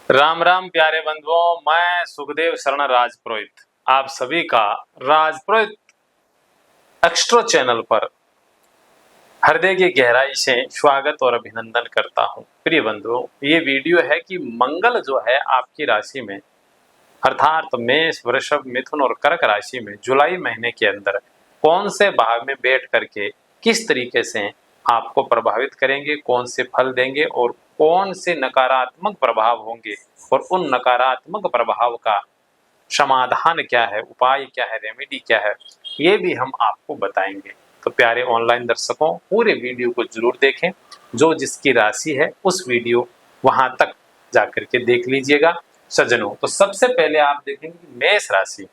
राम राम प्यारे बंधुओं, मैं सुखदेव शरण राजपुरोहित आप सभी का राजपुरोहित एक्स्ट्रो चैनल पर हृदय की गहराई से स्वागत और अभिनंदन करता हूं। प्रिय बंधुओं, ये वीडियो है कि मंगल जो है आपकी राशि में अर्थात मेष, वृषभ, मिथुन और कर्क राशि में जुलाई महीने के अंदर कौन से भाव में बैठ करके किस तरीके से आपको प्रभावित करेंगे, कौन से फल देंगे और कौन से नकारात्मक प्रभाव होंगे और उन नकारात्मक प्रभाव का समाधान क्या है, उपाय क्या है, रेमेडी क्या है, ये भी हम आपको बताएंगे। तो प्यारे ऑनलाइन दर्शकों, पूरे वीडियो को जरूर देखें। जो जिसकी राशि है उस वीडियो वहां तक जाकर के देख लीजिएगा। सज्जनों, तो सबसे पहले आप देखेंगे कि मेष राशि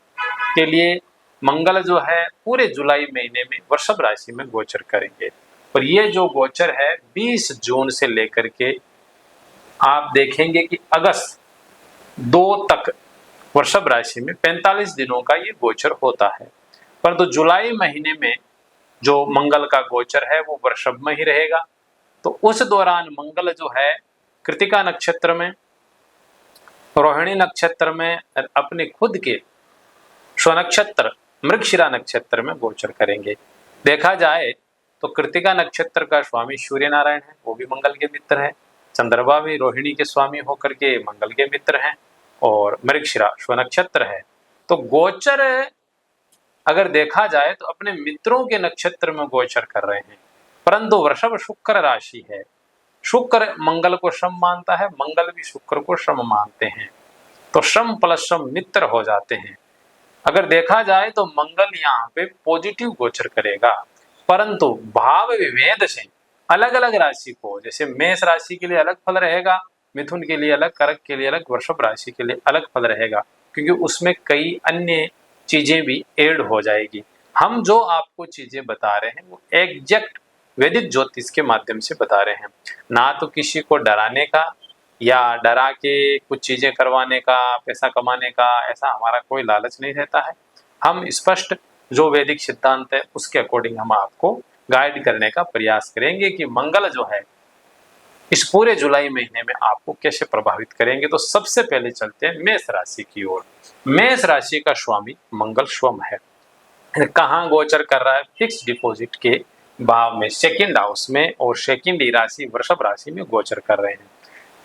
के लिए मंगल जो है पूरे जुलाई महीने में वृषभ राशि में गोचर करेंगे और ये जो गोचर है 20 जून से लेकर के आप देखेंगे कि अगस्त 2 तक वृषभ राशि में 45 दिनों का ये गोचर होता है। परंतु जुलाई महीने में जो मंगल का गोचर है वो वृषभ में ही रहेगा। तो उस दौरान मंगल जो है कृतिका नक्षत्र में, रोहिणी नक्षत्र में, अपने खुद के स्वनक्षत्र मृगशिरा नक्षत्र में गोचर करेंगे। देखा जाए तो कृतिका नक्षत्र का स्वामी सूर्य नारायण है, वो भी मंगल के मित्र है। चंद्रमा भी रोहिणी के स्वामी होकर के मंगल के मित्र हैं और मृगशिरा स्वनक्षत्र है। तो गोचर अगर देखा जाए तो अपने मित्रों के नक्षत्र में गोचर कर रहे हैं। परंतु वृषभ शुक्र राशि है, शुक्र मंगल को श्रम मानता है, मंगल भी शुक्र को श्रम मानते हैं। तो श्रम प्लस श्रम मित्र हो जाते हैं। अगर देखा जाए तो मंगल यहाँ पे पॉजिटिव गोचर करेगा, परंतु भाव विभेद से अलग अलग राशि को, जैसे मेष राशि के लिए अलग फल रहेगा, मिथुन के लिए अलग, कर्क के लिए अलग, वृषभ राशि के लिए अलग फल रहेगा, क्योंकि उसमें कई अन्य चीजें भी ऐड हो जाएगी। हम जो आपको चीजें बता रहे हैं वो एग्जैक्ट वैदिक ज्योतिष के माध्यम से बता रहे हैं, ना तो किसी को डराने का या डरा के कुछ चीजें करवाने का, पैसा कमाने का, ऐसा हमारा कोई लालच नहीं रहता है। हम स्पष्ट जो वैदिक सिद्धांत है उसके अकॉर्डिंग हम आपको गाइड करने का प्रयास करेंगे कि मंगल जो है इस पूरे जुलाई महीने में आपको कैसे प्रभावित करेंगे। तो सबसे पहले चलते हैं मेष राशि की ओर। मेष राशि का स्वामी मंगल स्वयं है। कहाँ गोचर कर रहा है? फिक्स डिपॉजिट के भाव में, सेकंड हाउस में, और सेकंड राशि वृषभ राशि में गोचर कर रहे हैं।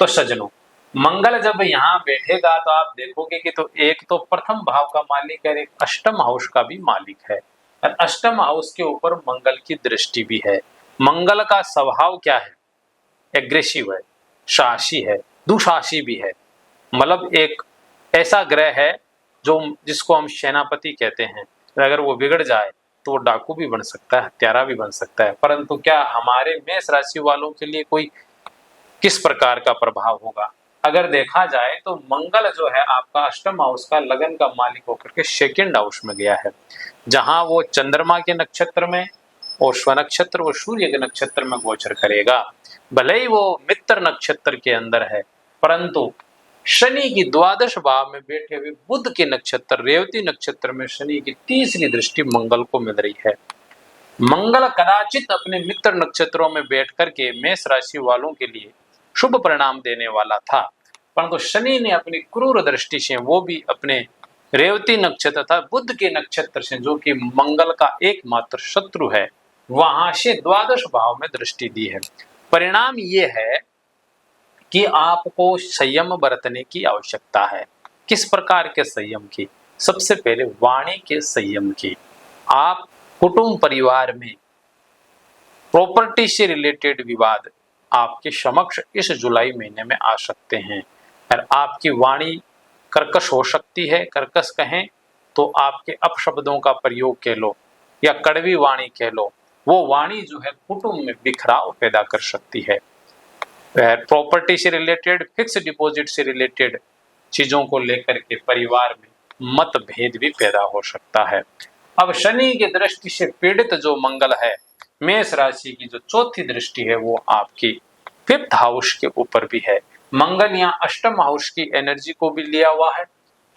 तो सज्जनों, मंगल जब यहाँ बैठेगा तो आप देखोगे कि तो एक तो प्रथम भाव का मालिक है, एक अष्टम हाउस का भी मालिक है और अष्टम हाउस के ऊपर मंगल की दृष्टि भी है। मंगल का स्वभाव क्या है? एग्रेसिव है, शासी है, दुशासी भी है। मतलब एक ऐसा ग्रह है जो जिसको हम सेनापति कहते हैं। अगर वो बिगड़ जाए तो वो डाकू भी बन सकता है, हत्यारा भी बन सकता है। परंतु क्या हमारे मेष राशि वालों के लिए कोई किस प्रकार का प्रभाव होगा? अगर देखा जाए तो मंगल जो है आपका अष्टम हाउस का लगन का मालिक होकर के सेकंड हाउस में गया है, जहां वो चंद्रमा के नक्षत्र में और स्वनक्षत्र व सूर्य के नक्षत्र में गोचर करेगा। भले ही वो मित्र नक्षत्र के अंदर है, परंतु शनि की द्वादश भाव में बैठे हुए बुध के नक्षत्र रेवती नक्षत्र में शनि की तीसरी दृष्टि मंगल को मिल रही है। मंगल कदाचित अपने मित्र नक्षत्रों में बैठ करके मेष राशि वालों के लिए शुभ परिणाम देने वाला था, परंतु शनि ने अपनी क्रूर दृष्टि से, वो भी अपने रेवती नक्षत्र था बुध के नक्षत्र से, जो कि मंगल का एकमात्र शत्रु है, वहां से द्वादश भाव में दृष्टि दी है। परिणाम ये है कि आपको संयम बरतने की आवश्यकता है। किस प्रकार के संयम की? सबसे पहले वाणी के संयम की। आप कुटुंब परिवार में प्रॉपर्टी से रिलेटेड विवाद आपके समक्ष इस जुलाई महीने में आ सकते हैं और आपकी वाणी कर्कश हो सकती है। कर्कश कहें तो आपके अपशब्दों का प्रयोग कह लो या कड़वी वाणी कह लो, वो वाणी जो है कुटुंब में बिखराव पैदा कर सकती है। प्रॉपर्टी से रिलेटेड, फिक्स डिपॉजिट से रिलेटेड चीजों को लेकर के परिवार में मतभेद भी पैदा हो सकता है। अब शनि की दृष्टि से पीड़ित जो मंगल है, मेष राशि की जो चौथी दृष्टि है वो आपकी फिफ्थ हाउस के ऊपर भी है। मंगल यहाँ अष्टम हाउस की एनर्जी को भी लिया हुआ है,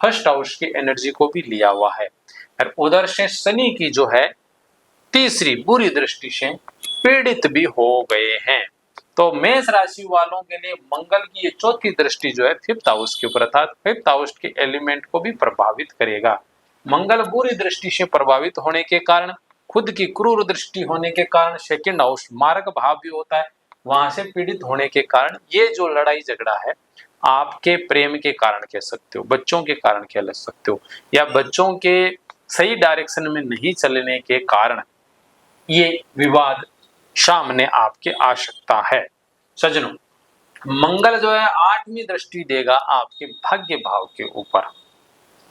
फर्स्ट हाउस की एनर्जी को भी लिया हुआ है और उधर से शनि की जो है तीसरी बुरी दृष्टि से पीड़ित भी हो गए हैं। तो मेष राशि वालों के लिए मंगल की ये चौथी दृष्टि जो है फिफ्थ हाउस के ऊपर अर्थात फिफ्थ हाउस के एलिमेंट को भी प्रभावित करेगा। मंगल बुरी दृष्टि से प्रभावित होने के कारण, खुद की क्रूर दृष्टि होने के कारण, सेकंड हाउस मार्ग भाव भी होता है, वहां से पीड़ित होने के कारण ये जो लड़ाई झगड़ा है आपके प्रेम के कारण कह सकते हो, बच्चों के कारण कह सकते हो, या बच्चों के सही डायरेक्शन में नहीं चलने के कारण ये विवाद सामने आपके आ सकता है। सज्जनों, मंगल जो है 8वीं दृष्टि देगा आपके भाग्य भाव के ऊपर।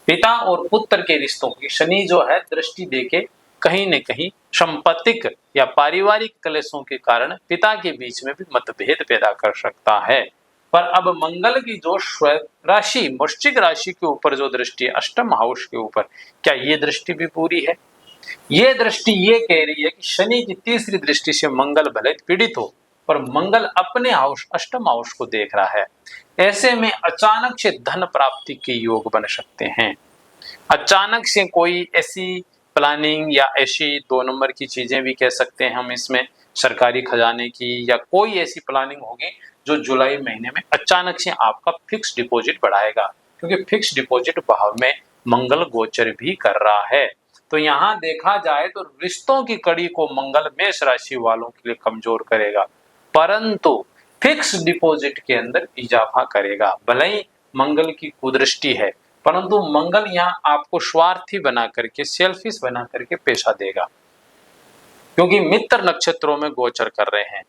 पिता और पुत्र के रिश्तों की शनि जो है दृष्टि देके कहीं न कहीं संपत्तिक या पारिवारिक कलेशों के कारण पिता के बीच में भी मतभेद पैदा कर सकता है। पर अब मंगल की जो राशि वृश्चिक राशि के ऊपर जो दृष्टि है अष्टम हाउस के ऊपर, क्या ये दृष्टि भी पूरी है? ये दृष्टि ये कह रही है कि शनि की तीसरी दृष्टि से मंगल भले पीड़ित हो पर मंगल अपने हाउस अष्टम हाउस को देख रहा है। ऐसे में अचानक से धन प्राप्ति के योग बन सकते हैं। अचानक से कोई ऐसी प्लानिंग या ऐसी 2 नंबर की चीजें भी कह सकते हैं हम इसमें, सरकारी खजाने की या कोई ऐसी प्लानिंग होगी जो जुलाई महीने में अचानक से आपका फिक्स डिपॉजिट बढ़ाएगा, क्योंकि फिक्स डिपॉजिट भाव में मंगल गोचर भी कर रहा है। तो यहाँ देखा जाए तो रिश्तों की कड़ी को मंगल मेष राशि वालों के लिए कमजोर करेगा, परंतु फिक्स डिपॉजिट के अंदर इजाफा करेगा। भले ही मंगल की कुदृष्टि है, परंतु मंगल यहाँ आपको स्वार्थी बना करके, सेल्फिश बना करके पैसा देगा, क्योंकि मित्र नक्षत्रों में गोचर कर रहे हैं।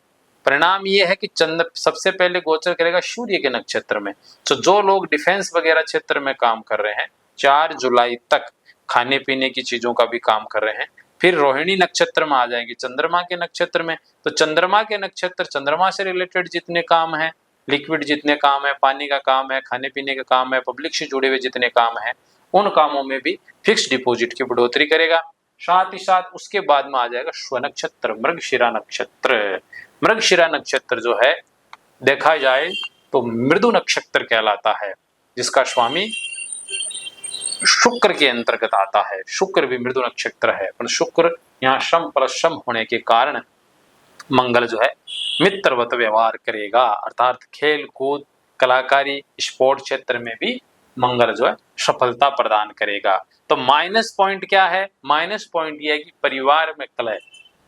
परिणाम ये है कि चंद्र सबसे पहले गोचर करेगा सूर्य के नक्षत्र में। तो जो लोग डिफेंस वगैरह क्षेत्र में काम कर रहे हैं 4 जुलाई तक खाने पीने की चीजों का भी काम कर रहे हैं, फिर रोहिणी नक्षत्र में आ जाएंगे चंद्रमा के नक्षत्र में। तो चंद्रमा के नक्षत्र, चंद्रमा से रिलेटेड जितने काम है, लिक्विड जितने काम है, पानी का काम है, खाने पीने का काम है, पब्लिक से जुड़े हुए जितने काम है, उन कामों में भी फिक्स डिपॉजिट की बढ़ोतरी करेगा। साथ ही साथ उसके बाद में आ जाएगा स्व नक्षत्र मृगशिरा नक्षत्र। मृगशिरा नक्षत्र जो है देखा जाए तो मृदु नक्षत्र कहलाता है, जिसका स्वामी शुक्र के अंतर्गत आता है। शुक्र भी मृदु नक्षत्र है, पर शुक्र यहाँ शम प्लस शम होने के कारण मंगल जो है मित्रवत व्यवहार करेगा, अर्थात खेल कूद कलाकारी स्पोर्ट क्षेत्र में भी मंगल जो है सफलता प्रदान करेगा। तो माइनस पॉइंट क्या है? माइनस पॉइंट यह है कि परिवार में कलह,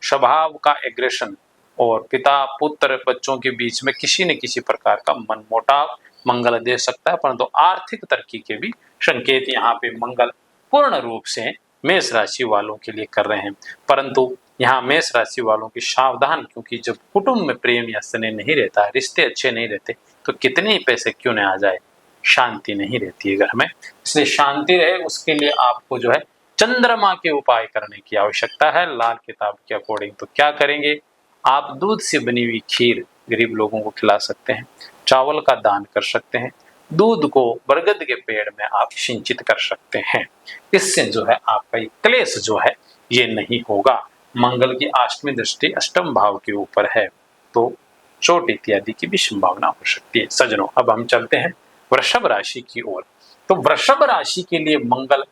स्वभाव का एग्रेशन और पिता पुत्र बच्चों के बीच में किसी न किसी प्रकार का मनमुटाव मंगल दे सकता है, परंतु आर्थिक तरक्की के भी संकेत यहाँ पे मंगल पूर्ण रूप से मेष राशि वालों के लिए कर रहे हैं। परंतु यहाँ मेष राशि वालों की सावधान, क्योंकि जब कुटुंब में प्रेम या स्नेह नहीं रहता है, रिश्ते अच्छे नहीं रहते, तो कितने ही पैसे क्यों न आ जाए, शांति नहीं रहती है घर में। इसलिए शांति रहे उसके लिए आपको जो है चंद्रमा के उपाय करने की आवश्यकता है। लाल किताब के अकॉर्डिंग तो क्या करेंगे, आप दूध से बनी हुई खीर गरीब लोगों को खिला सकते हैं, चावल का दान कर सकते हैं, दूध को बरगद के पेड़ में आप सिंचित कर सकते हैं। इससे जो है आपका क्लेश जो है ये नहीं होगा। मंगल की 8वीं दृष्टि अष्टम भाव के ऊपर है, तो चोट इत्यादि की भी संभावना हो सकती है। सज्जनों, अब हम चलते हैं वृषभ राशि की ओर। तो वृषभ राशि के लिए मंगल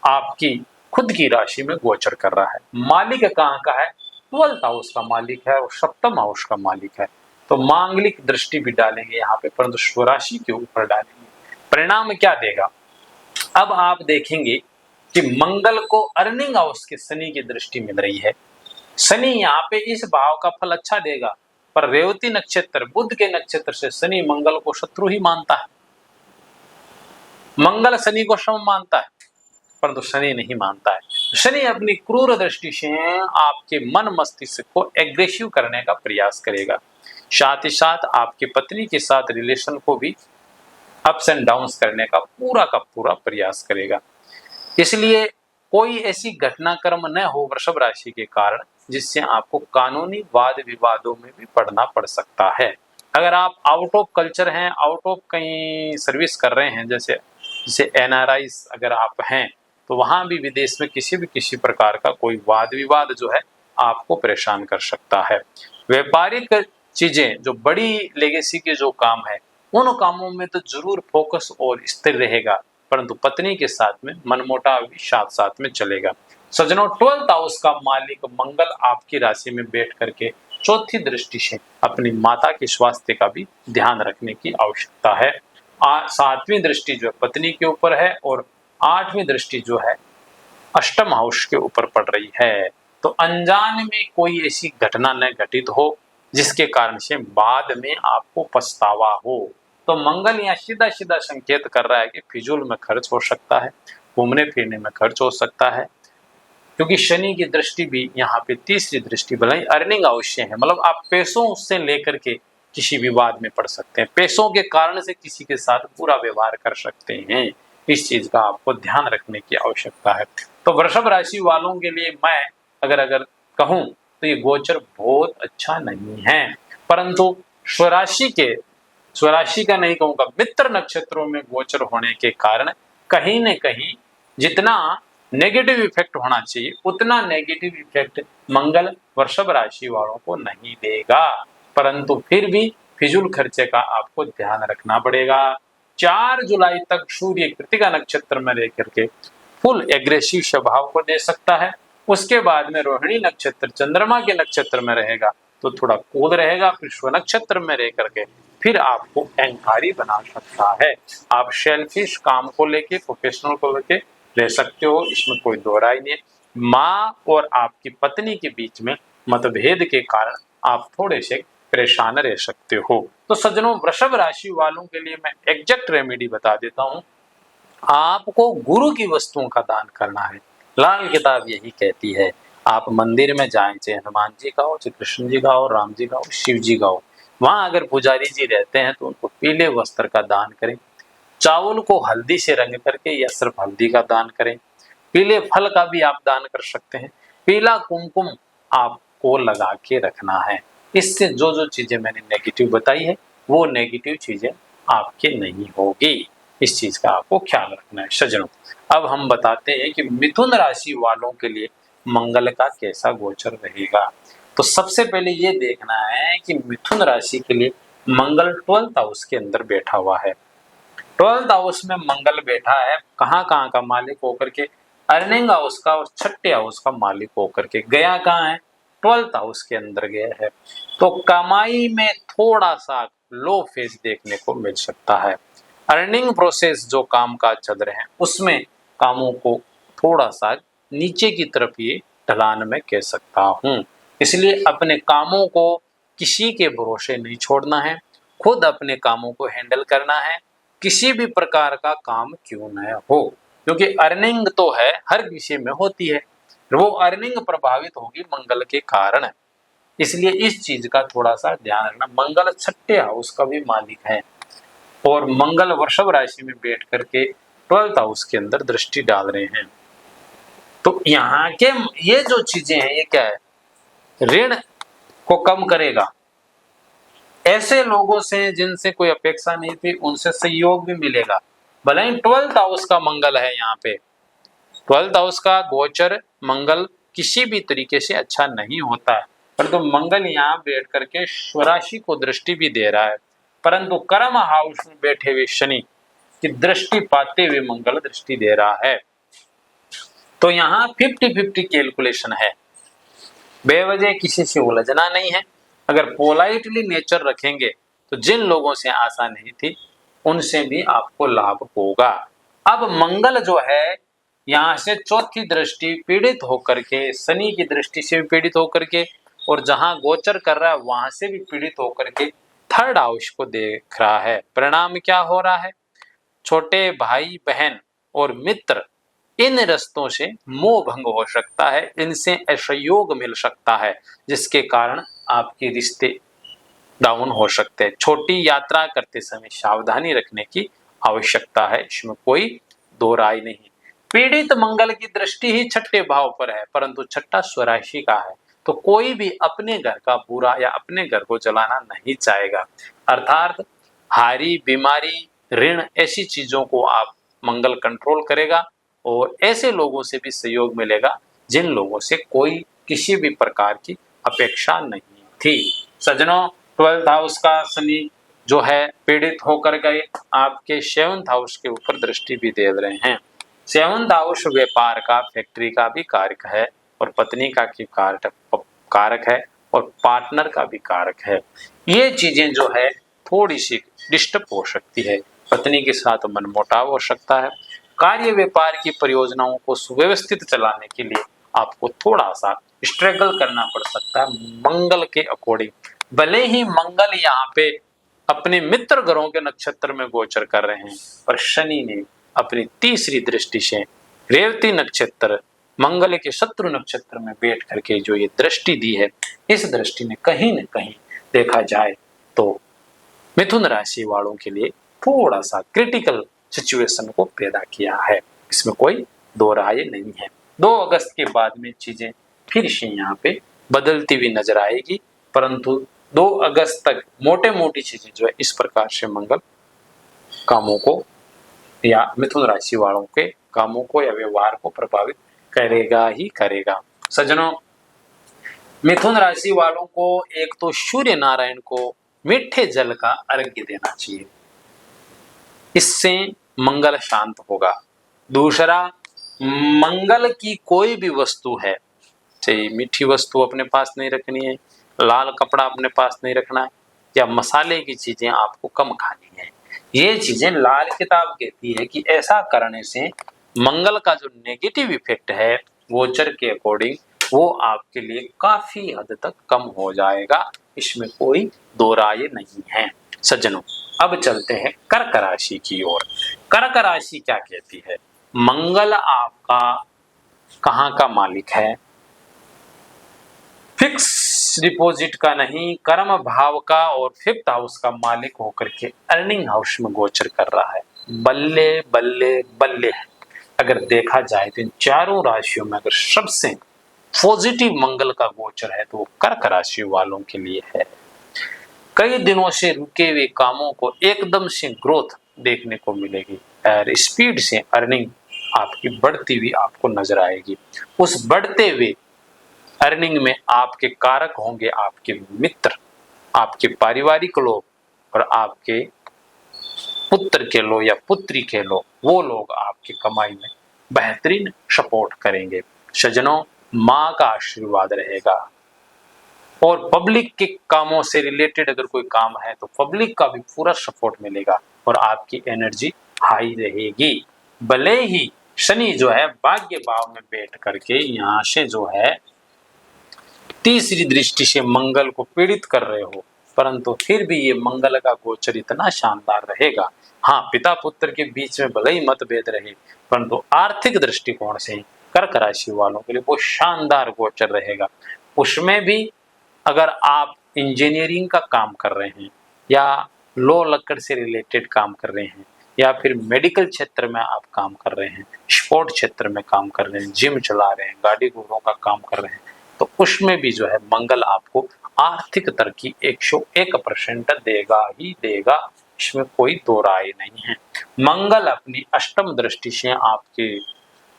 आपकी खुद की राशि में गोचर कर रहा है। मालिक कहाँ का है? 12th हाउस का मालिक है और सप्तम हाउस का मालिक है। तो मांगलिक दृष्टि भी डालेंगे यहाँ पे, परंतु स्वराशि के ऊपर डालेंगे। परिणाम क्या देगा? अब आप देखेंगे कि मंगल को अर्निंग हाउस के शनि की दृष्टि मिल रही है। शनि यहाँ पे इस भाव का फल अच्छा देगा, पर रेवती नक्षत्र बुध के नक्षत्र से शनि मंगल को शत्रु ही मानता है। मंगल शनि को सम मानता है, परंतु शनि नहीं मानता है। शनि अपनी क्रूर दृष्टि से आपके मन मस्तिष्क को एग्रेसिव करने का प्रयास करेगा। साथ ही साथ आपकी पत्नी के साथ रिलेशन को भी अप्स एंड डाउन्स करने का पूरा प्रयास करेगा। इसलिए कोई ऐसी घटनाक्रम न हो वृषभ राशि के कारण जिससे आपको कानूनी वाद विवादों में भी पड़ना पड़ सकता है। अगर आप आउट ऑफ कल्चर हैं, आउट ऑफ कहीं सर्विस कर रहे हैं, जैसे NRIs अगर आप हैं, तो वहां भी विदेश में किसी प्रकार का कोई वाद विवाद जो है आपको परेशान कर सकता है। व्यापारिक चीजें जो बड़ी लेगेसी के जो काम है, उन कामों में तो जरूर फोकस और स्थिर रहेगा, परंतु पत्नी के साथ में मनमुटाव भी साथ साथ में चलेगा। सज्जनों, 12th हाउस का मालिक मंगल आपकी राशि में बैठ करके चौथी दृष्टि से अपनी माता के स्वास्थ्य का भी ध्यान रखने की आवश्यकता है। सातवीं दृष्टि जो पत्नी के ऊपर है और आठवीं दृष्टि जो है अष्टम हाउस के ऊपर पड़ रही है। तो अनजान में कोई ऐसी घटना न घटित हो जिसके कारण से बाद में आपको पछतावा हो। तो मंगल यहाँ सीधा सीधा संकेत कर रहा है कि फिजूल में खर्च हो सकता है, घूमने फिरने में खर्च हो सकता है, क्योंकि शनि की दृष्टि भी यहाँ पे तीसरी दृष्टि भले अर्निंग अवश्य है, मतलब आप पैसों से लेकर के किसी विवाद में पड़ सकते हैं, पैसों के कारण से किसी के साथ बुरा व्यवहार कर सकते हैं। इस चीज का आपको ध्यान रखने की आवश्यकता है। तो वृषभ राशि वालों के लिए मैं अगर कहूं तो ये गोचर बहुत अच्छा नहीं है, परंतु स्वराशि का नहीं कहूंगा, मित्र नक्षत्रों में गोचर होने के कारण कहीं न कहीं जितना नेगेटिव इफेक्ट होना चाहिए उतना नेगेटिव इफेक्ट मंगल वृषभ राशि वालों को नहीं देगा, परंतु फिर भी फिजूल खर्चे का आपको ध्यान रखना पड़ेगा। 4 जुलाई तक सूर्य कृतिका नक्षत्र में रह करके फुल एग्रेसिव स्वभाव को दे सकता है। उसके बाद में रोहिणी नक्षत्र चंद्रमा के नक्षत्र में रहेगा तो थोड़ा कूल रहेगा, फिर स्व नक्षत्र में रह करके फिर आपको अहंकारी बना सकता है। आप सेल्फिश काम को लेके, प्रोफेशनल को लेके ले सकते हो, इसमें कोई दो राय नहीं है। माँ और आपकी पत्नी के बीच में मतभेद के कारण आप थोड़े से परेशान रह सकते हो। तो सज्जनों, वृषभ राशि वालों के लिए मैं एग्जैक्ट रेमेडी बता देता हूँ। आपको गुरु की वस्तुओं का दान करना है। लाल किताब यही कहती है, आप मंदिर में जाएं, चाहे हनुमान जी का हो, चाहे कृष्ण जी का हो, राम जी का हो, शिव जी का हो, वहां अगर पुजारी जी रहते हैं तो उनको पीले वस्त्र का दान करें, चावल को हल्दी से रंग करके या सिर्फ हल्दी का दान करें, पीले फल का भी आप दान कर सकते हैं, पीला कुमकुम आपको लगा के रखना है। इससे जो जो चीजें मैंने नेगेटिव बताई है वो नेगेटिव चीजें आपके नहीं होगी। इस चीज का आपको ख्याल रखना है सज्जनों। अब हम बताते हैं कि मिथुन राशि वालों के लिए मंगल का कैसा गोचर रहेगा। तो सबसे पहले ये देखना है कि मिथुन राशि के लिए मंगल 12th हाउस के अंदर बैठा हुआ है। 12th हाउस में मंगल बैठा है, कहाँ कहाँ का मालिक होकर के, अर्निंग हाउस का और छठे हाउस का मालिक होकर के गया कहाँ है, 12th हाउस के अंदर गया है। तो कमाई में थोड़ा सा लो फेज देखने को मिल सकता है। अर्निंग प्रोसेस जो काम काज चल रहे हैं उसमें कामों को थोड़ा सा नीचे की तरफ ये ढलान में कह सकता हूँ। इसलिए अपने कामों को किसी के भरोसे नहीं छोड़ना है, खुद अपने कामों को हैंडल करना है, किसी भी प्रकार का काम क्यों न हो, क्योंकि अर्निंग तो है हर विषय में होती है, वो अर्निंग प्रभावित होगी मंगल के कारण। इसलिए इस चीज का थोड़ा सा ध्यान रखना। मंगल छठे हाउस का भी मालिक है और मंगल वृषभ राशि में बैठ करके 12th हाउस के अंदर दृष्टि डाल रहे हैं। तो यहाँ के ये जो चीजें हैं ये क्या है, ऋण को कम करेगा, ऐसे लोगों से जिनसे कोई अपेक्षा नहीं थी उनसे सहयोग भी मिलेगा। भले ही 12th हाउस का मंगल है, यहाँ पे 12th हाउस का गोचर मंगल किसी भी तरीके से अच्छा नहीं होता है, परंतु मंगल यहाँ बैठ करके स्वराशि को दृष्टि भी दे रहा है, परंतु कर्म हाउस में बैठे हुए शनि की दृष्टि पाते हुए मंगल दृष्टि दे रहा है। तो यहाँ 50-50 कैलकुलेशन है, बेवजह किसी से उलझना नहीं है। अगर पोलाइटली नेचर रखेंगे तो जिन लोगों से आशा नहीं थी उनसे भी आपको लाभ होगा। अब मंगल जो है यहाँ से चौथी दृष्टि पीड़ित होकर के, शनि की दृष्टि से भी पीड़ित होकर के और जहां गोचर कर रहा है वहां से भी पीड़ित होकर के 3rd हाउस को देख रहा है। परिणाम क्या हो रहा है, छोटे भाई बहन और मित्र इन रस्तों से मोह भंग हो सकता है, इनसे असहयोग मिल सकता है जिसके कारण आपके रिश्ते डाउन हो सकते हैं। छोटी यात्रा करते समय सावधानी रखने की आवश्यकता है, इसमें कोई दो राय नहीं। पीड़ित मंगल की दृष्टि ही छठे भाव पर है, परंतु छठा स्वराशि का है, तो कोई भी अपने घर का बुरा या अपने घर को चलाना नहीं चाहेगा। अर्थात हारी, बीमारी, ऋण, ऐसी चीजों को आप मंगल कंट्रोल करेगा और ऐसे लोगों से भी सहयोग मिलेगा जिन लोगों से कोई किसी भी प्रकार की अपेक्षा नहीं थी। सज्जनों, 12th हाउस का शनि जो है पीड़ित होकर गए आपके 7th हाउस के ऊपर दृष्टि भी दे रहे हैं। 7th हाउस व्यापार का, फैक्ट्री का भी कारक है और पत्नी का की कारक है और पार्टनर का भी कारक है। ये चीजें जो है थोड़ी सी डिस्टर्ब हो सकती है। पत्नी के साथ मनमुटाव हो सकता है। कार्य व्यापार की परियोजनाओं को सुव्यवस्थित चलाने के लिए आपको थोड़ा सा स्ट्रगल करना पड़ सकता है मंगल के अकॉर्डिंग। भले ही मंगल यहाँ पे अपने मित्र ग्रहों के नक्षत्र में गोचर कर रहे हैं, पर शनि ने अपनी तीसरी दृष्टि से रेवती नक्षत्र मंगल के शत्रु नक्षत्र में बैठ करके जो ये दृष्टि दी है, इस दृष्टि ने कहीं न कहीं देखा जाए तो मिथुन राशि वालों के लिए थोड़ा सा क्रिटिकल सिचुएशन को पैदा किया है। इसमें कोई दो राय नहीं है। 2 अगस्त के बाद में चीजें फिर से यहाँ पे बदलती हुई नजर आएगी, परंतु 2 अगस्त तक मोटे मोटी चीजें जो है इस प्रकार से मंगल कामों को या मिथुन राशि वालों के कामों को या व्यवहार को प्रभावित करेगा ही करेगा। सज्जनों, मिथुन राशि वालों को एक तो सूर्य नारायण को मीठे जल का अर्घ्य देना चाहिए, इससे मंगल शांत होगा। दूसरा, मंगल की कोई भी वस्तु है, चाहे मीठी वस्तु अपने पास नहीं रखनी है, लाल कपड़ा अपने पास नहीं रखना है, या मसाले की चीजें आपको कम खानी है। ये चीजें लाल किताब कहती है कि ऐसा करने से मंगल का जो नेगेटिव इफेक्ट है गोचर के अकॉर्डिंग वो आपके लिए काफी हद तक कम हो जाएगा। इसमें कोई दो राय नहीं है। सज्जनों, अब चलते हैं कर्क राशि की ओर। कर्क राशि क्या कहती है? मंगल आपका कहाँ का मालिक है? फिक्स डिपॉजिट का नहीं, कर्म भाव का और 5th हाउस का मालिक होकर के अर्निंग हाउस में गोचर कर रहा है। बल्ले बल्ले बल्ले है। अगर देखा जाए तो इन चारों राशियों में अगर सबसे पॉजिटिव मंगल का गोचर है तो वो कर्क राशि वालों के लिए है। कई दिनों से रुके हुए कामों को एकदम से ग्रोथ देखने को मिलेगी और स्पीड से अर्निंग आपकी बढ़ती हुई आपको नजर आएगी। उस बढ़ते हुए अर्निंग में आपके कारक होंगे आपके मित्र, आपके पारिवारिक लोग और आपके पुत्र के लो या पुत्री के लो, वो लोग आपकी कमाई में बेहतरीन सपोर्ट करेंगे। सज्जनों, माँ का आशीर्वाद रहेगा और पब्लिक के कामों से रिलेटेड अगर कोई काम है तो पब्लिक का भी पूरा सपोर्ट मिलेगा और आपकी एनर्जी हाई रहेगी। भले ही शनि जो है भाग्य भाव में बैठ करके यहाँ से जो है तीसरी दृष्टि से मंगल को पीड़ित कर रहे हो, परंतु फिर भी ये मंगल का गोचर इतना शानदार रहेगा। हाँ, पिता पुत्र के बीच में भले ही मतभेद रहे, परंतु आर्थिक दृष्टिकोण से कर्क राशि वालों के लिए वो शानदार गोचर रहेगा। उसमें भी अगर आप इंजीनियरिंग का काम कर रहे हैं या लॉ लक्कड़ से रिलेटेड काम कर रहे हैं या फिर मेडिकल क्षेत्र में आप काम कर रहे हैं, स्पोर्ट क्षेत्र में काम कर रहे हैं, जिम चला रहे हैं, गाड़ी घोड़ों का काम कर रहे हैं, तो उसमें भी जो है मंगल आपको आर्थिक तरक्की 101% देगा ही देगा। इसमें कोई दो राय नहीं है। मंगल अपनी अष्टम दृष्टि से आपके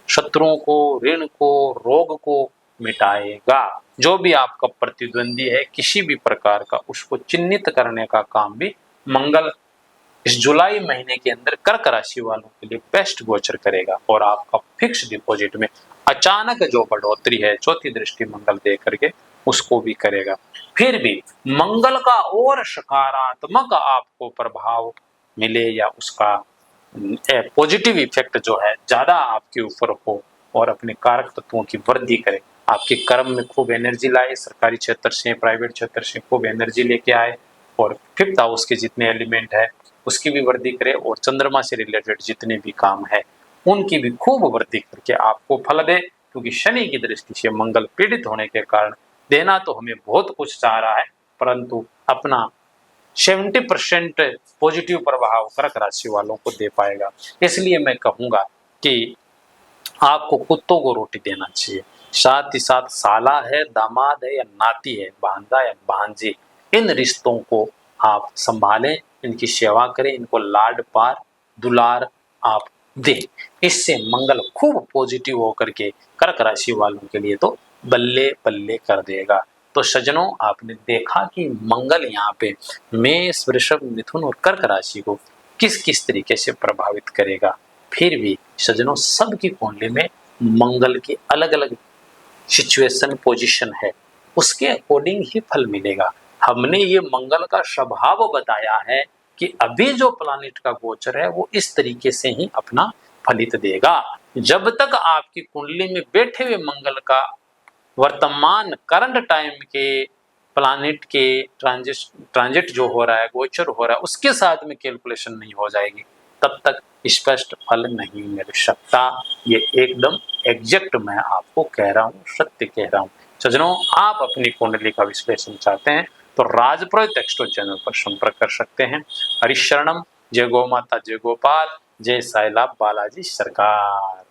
शत्रुओं को, ऋण को, रोग को मिटाएगा। जो भी आपका प्रतिद्वंदी है किसी भी प्रकार का, उसको चिन्हित करने का काम भी मंगल इस जुलाई महीने के अंदर कर्क राशि वालों के लिए बेस्ट गोचर करेगा और आपका फिक्स डिपॉजिट में अचानक जो बढ़ोतरी है चौथी दृष्टि मंगल दे करके उसको भी करेगा। फिर भी मंगल का और सकारात्मक आपको प्रभाव मिले या उसका पॉजिटिव इफेक्ट जो है ज्यादा आपके ऊपर हो और अपने कारक तत्वों की वृद्धि करे, आपके कर्म में खूब एनर्जी लाए, सरकारी क्षेत्र से प्राइवेट क्षेत्र से खूब एनर्जी लेके आए और 5th हाउस के जितने एलिमेंट है उसकी भी वृद्धि करे और चंद्रमा से रिलेटेड जितने भी काम है उनकी भी खूब वृद्धि करके आपको फल दे। क्योंकि शनि की दृष्टि से मंगल पीड़ित होने के कारण देना तो हमें बहुत कुछ चाह रहा है, परंतु अपना 70% पॉजिटिव प्रभाव कर्क राशि वालों को दे पाएगा। इसलिए मैं कहूंगा कि आपको कुत्तों को रोटी देना चाहिए, साथ ही साथ साला है, दामाद है या नाती है, भांजा या भांजी, इन रिश्तों को आप संभालें, इनकी सेवा करें, इनको लाड पार दुलार आप दें। इससे मंगल खूब पॉजिटिव होकर के कर्क राशि वालों के लिए तो बल्ले बल्ले कर देगा। तो सज्जनों, आपने देखा कि मंगल यहाँ पे मेष, वृषभ, मिथुन और कर्क राशि को किस किस तरीके से प्रभावित करेगा। फिर भी सज्जनों, सबकी कुंडली में मंगल की अलग अलग सिचुएशन पोजीशन है। उसके अकॉर्डिंग ही फल मिलेगा। हमने ये मंगल का स्वभाव बताया है कि अभी जो प्लानिट का गोचर है वो इस तरीके से ही अपना फलित देगा। जब तक आपकी कुंडली में बैठे हुए मंगल का वर्तमान करंट टाइम के प्लानिट के ट्रांजिट जो हो रहा है, गोचर हो रहा है, उसके साथ में कैलकुलेशन नहीं हो जाएगी, तब तक स्पष्ट फल नहीं मिल सकता। ये एकदम एग्जैक्ट मैं आपको कह रहा हूँ, सत्य कह रहा हूँ। सज्जनों, आप अपनी कुंडली का विश्लेषण चाहते हैं तो राजपुरोहित एक्सट्रो चैनल पर संपर्क कर सकते हैं। हरिशरणम। जय गौ माता, जय गोपाल, जय साईं बालाजी सरकार।